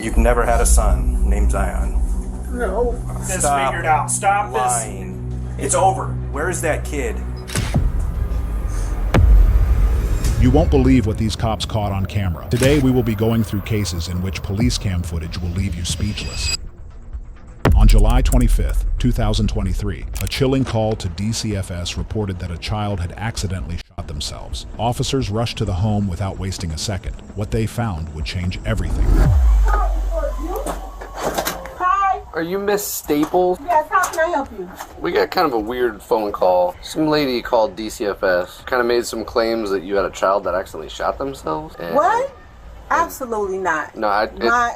You've never had a son named Zion. No. This figured out. Stop lying. This. It's over. Where is that kid? You won't believe what these cops caught on camera. Today we will be going through cases in which police cam footage will leave you speechless. On July 25th, 2023, a chilling call to DCFS reported that a child had accidentally shot themselves. Officers rushed to the home without wasting a second. What they found would change everything. Hi. Are you Miss Staples? Yes, how can I help you? We got kind of a weird phone call. Some lady called DCFS, kind of made some claims that you had a child that accidentally shot themselves. What? Absolutely not. No,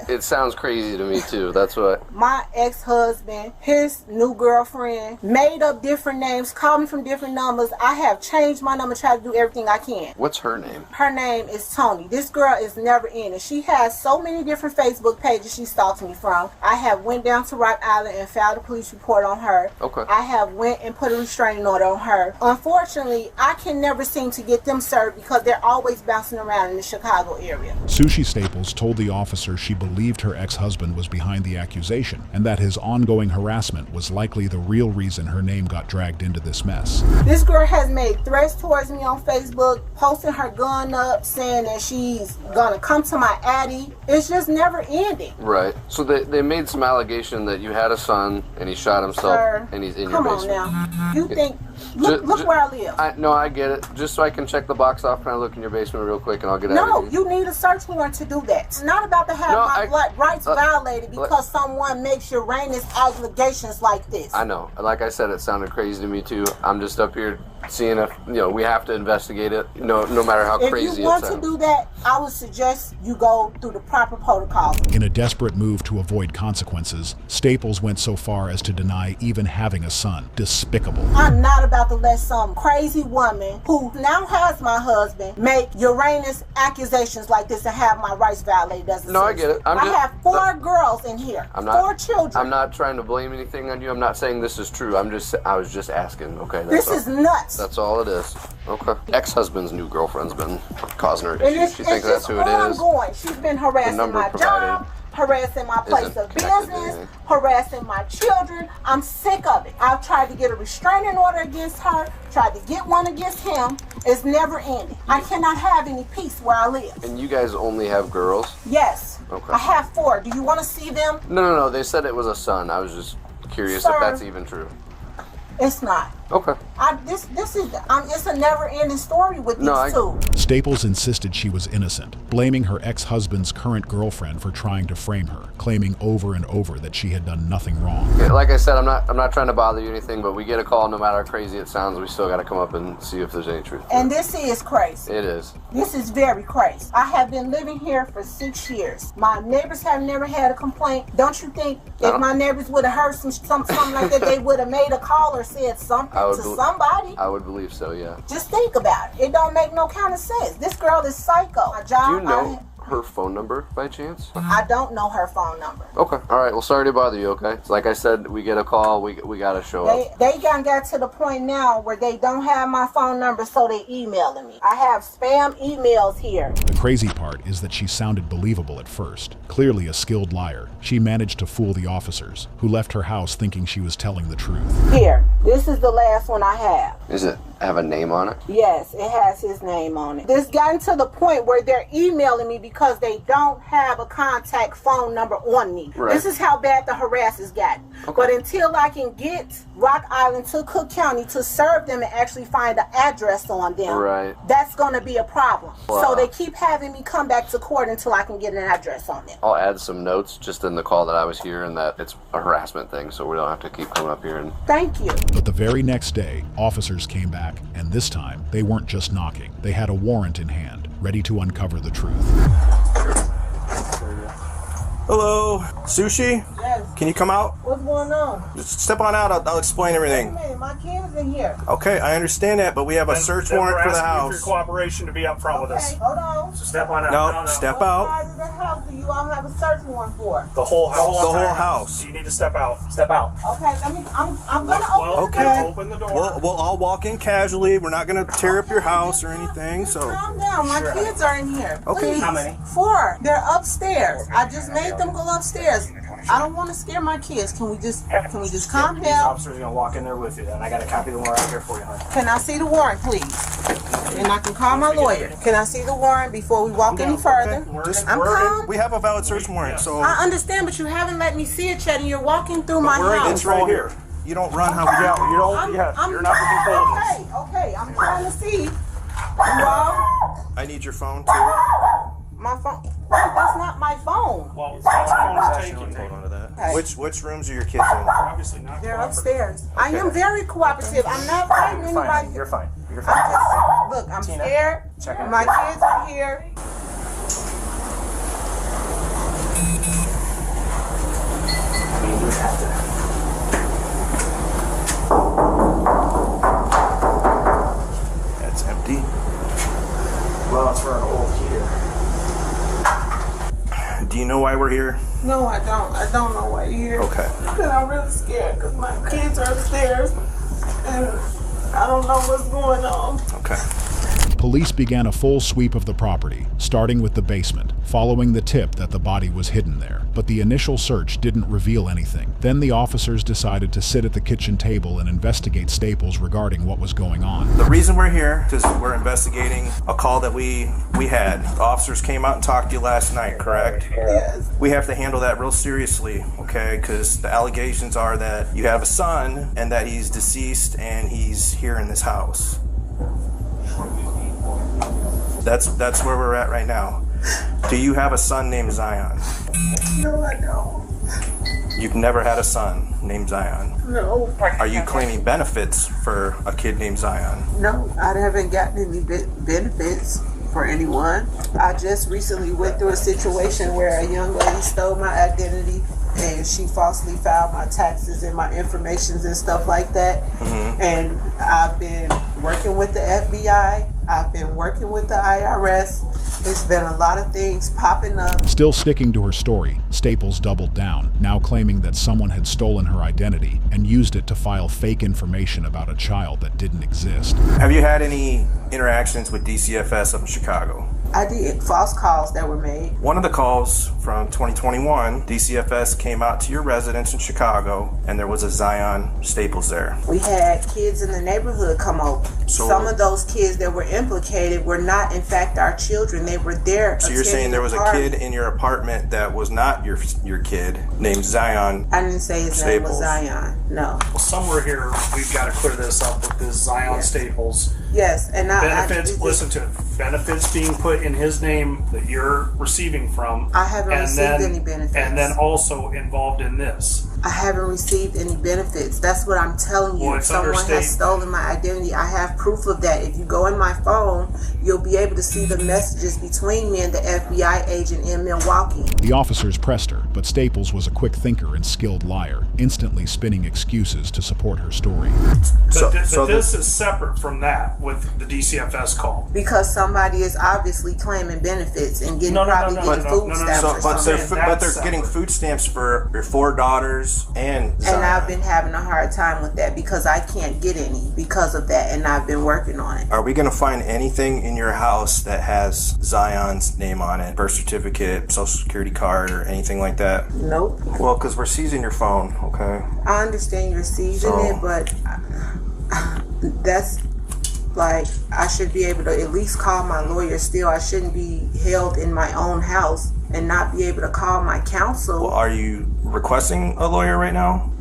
it sounds crazy to me too. That's what. My ex-husband, his new girlfriend, made up different names, called me from different numbers. I have changed my number, tried to do everything I can. What's her name? Her name is Tony. This girl is never in it. She has so many different Facebook pages she stalks me from. I have went down to Rock Island and filed a police report on her. Okay. I have went and put a restraining order on her. Unfortunately, I can never seem to get them served because they're always bouncing around in the Chicago area. Sushi Staples told the officer she believed her ex-husband was behind the accusation and that his ongoing harassment was likely the real reason her name got dragged into this mess. This girl has made threats towards me on Facebook, posting her gun up, saying that she's gonna come to my addy. It's just never ending. Right. So they made some allegation that you had a son and he shot himself. Sir, and he's in come your on basement. now. You think, look where I live. No, I get it. Just so I can check the box off, can I look in your basement real quick and I'll get out No, of here? you need a search warrant to do that. It's not about to have my rights violated because someone makes Uranus allegations like this. I know. Like I said, it sounded crazy to me too. I'm just up here seeing if, we have to investigate it, no matter how crazy it sounds. If you want to do that, I would suggest you go through the proper protocol. In a desperate move to avoid consequences, Staples went so far as to deny even having a son. Despicable. I'm not about to let some crazy woman who now has my husband make Uranus accusations like this and have my rights violated. No, I get it. I have four girls in here, four children. I'm not trying to blame anything on you. I'm not saying this is true. I was just asking. Okay. This is nuts. That's all it is. Okay. Ex-husband's new girlfriend's been causing her issues. She thinks that's who it is. Ongoing. She's been harassing my job, harassing my place of business, harassing my children. I'm sick of it. I've tried to get a restraining order against her, tried to get one against him. It's never ending. I cannot have any peace where I live. And you guys only have girls? Yes. Okay. I have four. Do you want to see them? No. They said it was a son. I was just curious if that's even true. It's not. Okay. It's a never-ending story with these two. Staples insisted she was innocent, blaming her ex-husband's current girlfriend for trying to frame her, claiming over and over that she had done nothing wrong. Okay, like I said, I'm not trying to bother you or anything, but we get a call, no matter how crazy it sounds, we still got to come up and see if there's any truth. And this is crazy. It is. This is very crazy. I have been living here for 6 years. My neighbors have never had a complaint. Don't you think if my neighbors would have heard something like that, they would have made a call or said something to somebody? I would believe so, yeah. Just think about it. It don't make no kind of sense. This girl is psycho. My job, do you know her phone number by chance? I don't know her phone number. Okay. All right. Well, sorry to bother you, okay? So like I said, we get a call, we got to show up. They got to the point now where they don't have my phone number, so they emailing me. I have spam emails here. The crazy part is that she sounded believable at first. Clearly a skilled liar, she managed to fool the officers, who left her house thinking she was telling the truth. Here, this is the last one I have. Is it have a name on it? Yes, it has his name on it. This gotten to the point where they're emailing me because they don't have a contact phone number on me. Right. This is how bad the harassers got. Okay. But until I can get Rock Island to Cook County to serve them and actually find an address on them, right, that's going to be a problem. Wow. So they keep having me come back to court until I can get an address on them. I'll add some notes just in the call that I was here and that it's a harassment thing, so we don't have to keep coming up here and... Thank you. But the very next day, officers came back, and this time, they weren't just knocking. They had a warrant in hand, ready to uncover the truth. Hello, Sushi? Yes. Can you come out? What's going on? Just step on out, I'll explain everything. Wait a minute, my kid's in here. Okay, I understand that, but we have a search warrant for the house. For your cooperation to be up front with us. Hold on. So step on out. No, step out. What side of the house do you you all have a search warrant for? The whole house. The whole house. You need to step out. Step out. Okay, I'm gonna Well, open Okay. Open the door. We'll all walk in casually. We're not gonna tear up your house or anything. So Calm down. My kids are in here. Okay. Please. How many? 4. They're upstairs. I just made them go upstairs. I don't want to scare my kids. Can we just calm These down? officers are gonna walk in there with you, and I got a copy of the warrant out here for you, honey. Can I see the warrant, please? And I can call my lawyer. Can I see the warrant before we walk any further? I'm calm. we have a valid search warrant. So I understand, but you haven't let me see it, Chet, and you're walking through my house. it's right here. You don't run how we do. You don't. You're not the control. Okay. I'm trying to see. Well, I need your phone too. my phone. That's not my phone. Well, my phone is taken. Hold on to that. Okay. Which rooms are your kids in? Obviously not. They're cooperative. upstairs. I am very cooperative. I'm not fighting anybody. You're fine. You're I'm fine. just, look, I'm Tina, scared. check it. My kids are here. I mean, you have to. That's empty. Well, it's for an old heater. Do you know why we're here? No, I don't. I don't know why you're here. Okay. Because I'm really scared because my kids are upstairs and I don't know what's going on. Okay. Police began a full sweep of the property, starting with the basement, following the tip that the body was hidden there. But the initial search didn't reveal anything. Then the officers decided to sit at the kitchen table and investigate Staples regarding what was going on. The reason we're here is we're investigating a call that we had. The officers came out and talked to you last night, correct? Yes. We have to handle that real seriously, okay? Because the allegations are that you have a son and that he's deceased and he's here in this house. That's where we're at right now. Do you have a son named Zion? No, I don't. You've never had a son named Zion. No. Are you claiming benefits for a kid named Zion? No, I haven't gotten any benefits for anyone. I just recently went through a situation where a young lady stole my identity and she falsely filed my taxes and my informations and stuff like that. Mm-hmm. And I've been working with the FBI. I've been working with the IRS. There's been a lot of things popping up. Still sticking to her story, Staples doubled down, now claiming that someone had stolen her identity and used it to file fake information about a child that didn't exist. Have you had any interactions with DCFS up in Chicago? I did. False calls that were made. One of the calls from 2021, DCFS came out to your residence in Chicago and there was a Zion Staples there. We had kids in the neighborhood come over. So, some of those kids that were implicated were not in fact our children. They were there. So you're saying there was a kid in your apartment that was not your kid named Zion? I didn't say his name was Zion. No. Well, somewhere here we've got to clear this up with this Zion Staples. Yes, and benefits. Listen to it. Benefits being put in his name that you're receiving from. I haven't received any benefits. And then also involved in this. I haven't received any benefits. That's what I'm telling you. Well, someone has stolen my identity. I have proof of that. If you go in my phone, you'll be able to see the messages between me and the FBI agent in Milwaukee. The officers pressed her, but Staples was a quick thinker and skilled liar, instantly spinning excuses to support her story. But this is separate from that with the DCFS call. Because somebody is obviously claiming benefits and getting food stamps. But they're getting food stamps for your 4 daughters and Zion. And I've been having a hard time with that because I can't get any because of that, and I've been working on it. Are we going to find anything in your house that has Zion's name on it? Birth certificate, social security card, or anything like that? Nope. Well, because we're seizing your phone, okay? I understand you're seizing it, but that's like, I should be able to at least call my lawyer still. I shouldn't be held in my own house and not be able to call my counsel. Well, are you requesting a lawyer right now?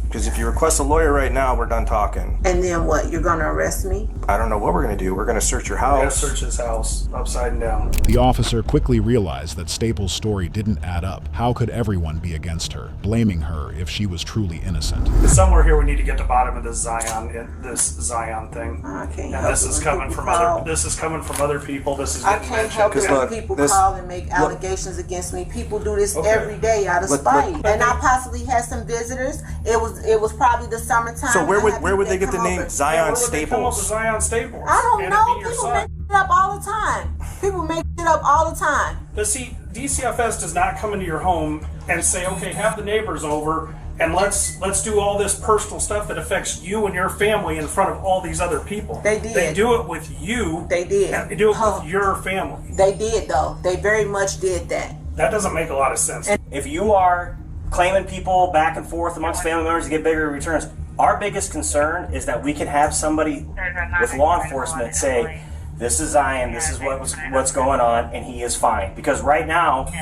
Because if you request a lawyer right now, we're done talking. And then what? You're going to arrest me? I don't know what we're going to do. We're going to search your house. We're going to search his house upside and down. The officer quickly realized that Staples' story didn't add up. How could everyone be against her, blaming her if she was truly innocent? Somewhere here we need to get to the bottom of this Zion thing. I can't and help this is coming from This is coming from other people. This is I getting can't mentioned. help it when people call and make allegations against me. People do this every day out of spite. And I possibly had some visitors. It was probably the summertime. So where would they get the name Zion Staples? Zion Staples. I don't know. People make it up all the time. People make it up all the time. But see, DCFS does not come into your home and say, okay, have the neighbors over and let's do all this personal stuff that affects you and your family in front of all these other people. They did. They do it with you. They did. And they do it with your family. They did, though. They very much did that. That doesn't make a lot of sense. If you are claiming people back and forth amongst family members to get bigger returns, our biggest concern is that we can have somebody with law enforcement say, this is Zion, this is what's going on, and he is fine. Because right now,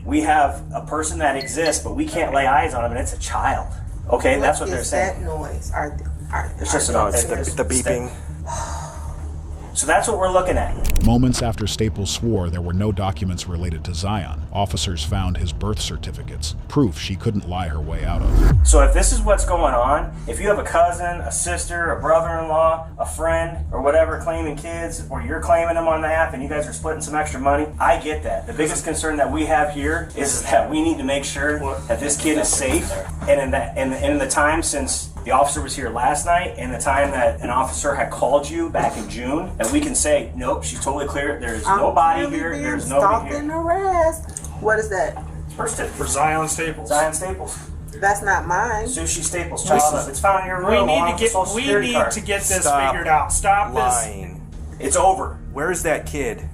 we have a person that exists, but we can't lay eyes on him, and it's a child. Okay, that's what they're saying. What is that noise? It's just The beeping. So that's what we're looking at. Moments after Staples swore there were no documents related to Zion, officers found his birth certificates, proof she couldn't lie her way out of. So if this is what's going on, if you have a cousin, a sister, a brother-in-law, a friend, or whatever claiming kids, or you're claiming them on the app and you guys are splitting some extra money, I get that. The biggest concern that we have here is that we need to make sure that this kid is safe. And in the time since the officer was here last night and the time that an officer had called you back in June, and we can say, nope, she's totally clear. There's nobody here. There's nobody here. And harassed. What is that? First tip For Zion Staples. Zion Staples. That's not mine. Sushi Staples. Child. It's found in your We room. need to get this figured out. Stop lying. It's over. Where is that kid?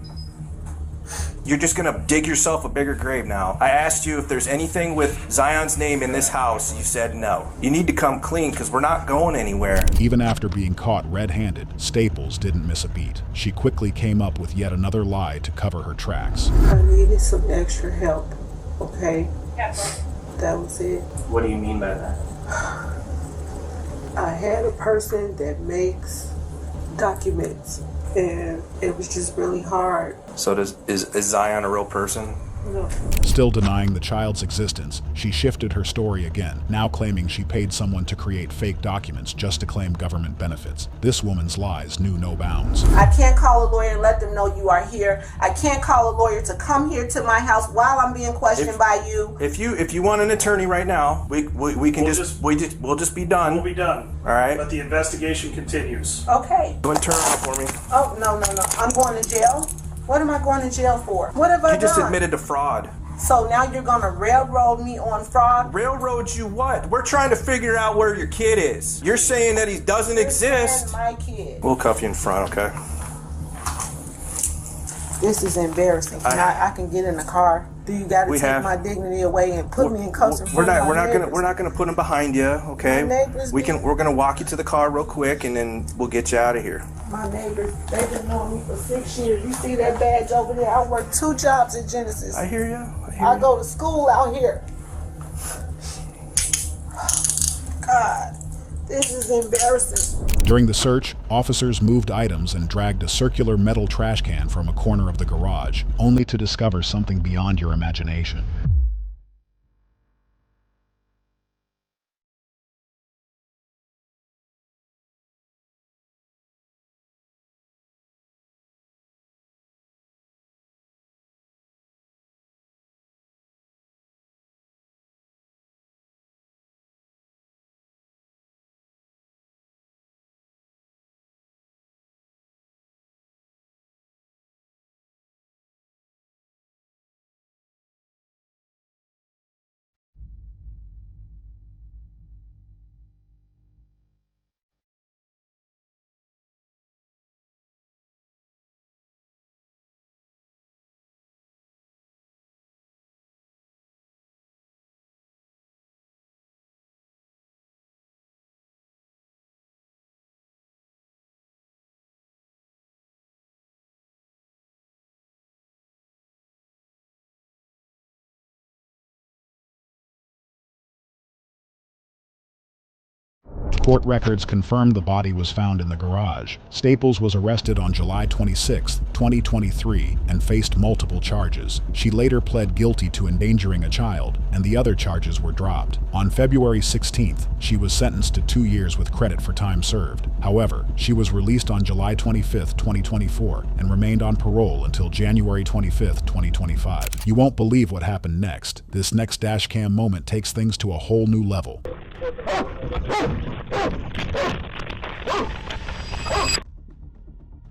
You're just gonna dig yourself a bigger grave now. I asked you if there's anything with Zion's name in this house. You said no. You need to come clean because we're not going anywhere. Even after being caught red-handed, Staples didn't miss a beat. She quickly came up with yet another lie to cover her tracks. I needed some extra help, okay? That was it. What do you mean by that? I had a person that makes documents, and it was just really hard. So is Zion a real person? No. Still denying the child's existence, she shifted her story again, now claiming she paid someone to create fake documents just to claim government benefits. This woman's lies knew no bounds. I can't call a lawyer and let them know you are here. I can't call a lawyer to come here to my house while I'm being questioned by you. If you want an attorney right now, we can we'll just be done. We'll be done. All right. But the investigation continues. Okay. Go and turn off for me. Oh, no. I'm going to jail? What am I going to jail for? What have I done? You just admitted to fraud. So now you're going to railroad me on fraud? Railroad you what? We're trying to figure out where your kid is. You're saying that he doesn't exist. My kid. We'll cuff you in front, okay? This is embarrassing. I can get in the car. Do you got to take my dignity away and put me in custody? We're not gonna put him behind you, okay? We're gonna walk you to the car real quick and then we'll get you out of here. My neighbors, they've been knowing me for 6 years. You see that badge over there? I work 2 jobs at Genesis. I hear you. I go to school out here. God, this is embarrassing. During the search, officers moved items and dragged a circular metal trash can from a corner of the garage, only to discover something beyond your imagination. Court records confirmed the body was found in the garage. Staples was arrested on July 26, 2023, and faced multiple charges. She later pled guilty to endangering a child, and the other charges were dropped. On February 16th, she was sentenced to 2 years with credit for time served. However, she was released on July 25, 2024, and remained on parole until January 25, 2025. You won't believe what happened next. This next Dashcam moment takes things to a whole new level.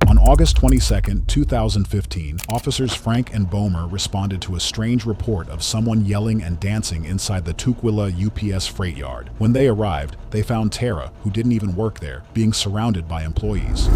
On August 22, 2015, officers Frank and Bomer responded to a strange report of someone yelling and dancing inside the Tukwila UPS freight yard. When they arrived, they found Tara, who didn't even work there, being surrounded by employees.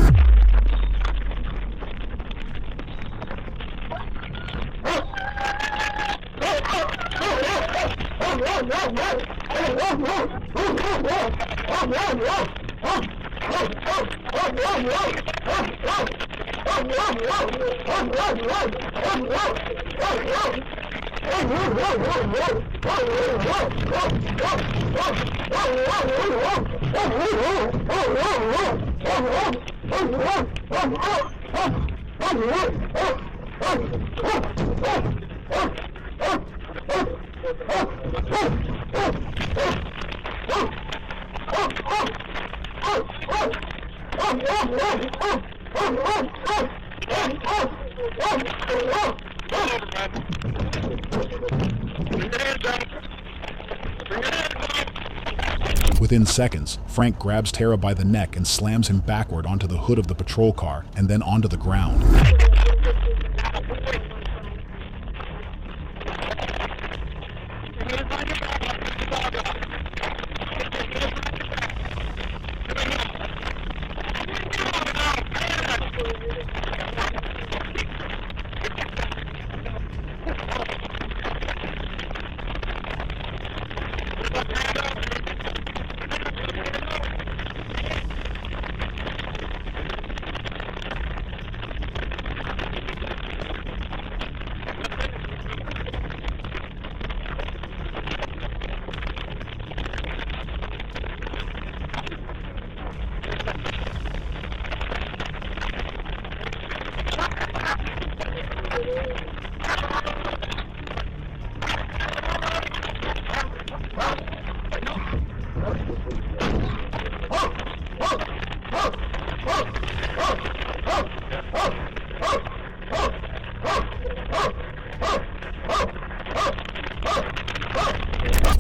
Within seconds, Frank grabs Tara by the neck and slams him backward onto the hood of the patrol car and then onto the ground.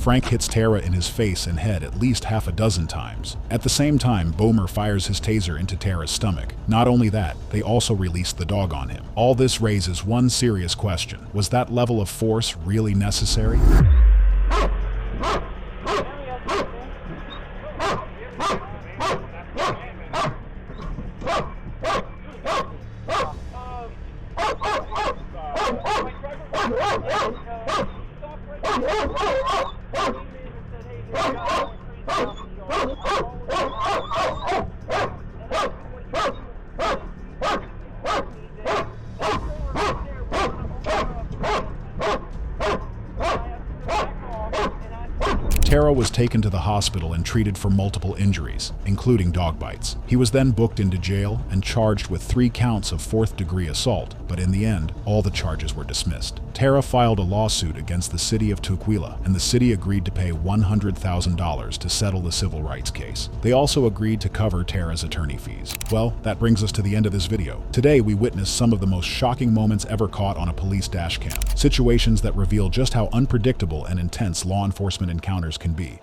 Frank hits Tara in his face and head at least half a dozen times. At the same time, Bomer fires his taser into Tara's stomach. Not only that, they also released the dog on him. All this raises one serious question. Was that level of force really necessary? Tara was taken to the hospital and treated for multiple injuries, including dog bites. He was then booked into jail and charged with 3 counts of 4th-degree assault, but in the end, all the charges were dismissed. Tara filed a lawsuit against the city of Tukwila, and the city agreed to pay $100,000 to settle the civil rights case. They also agreed to cover Tara's attorney fees. Well, that brings us to the end of this video. Today, we witnessed some of the most shocking moments ever caught on a police dash cam. Situations that reveal just how unpredictable and intense law enforcement encounters can be.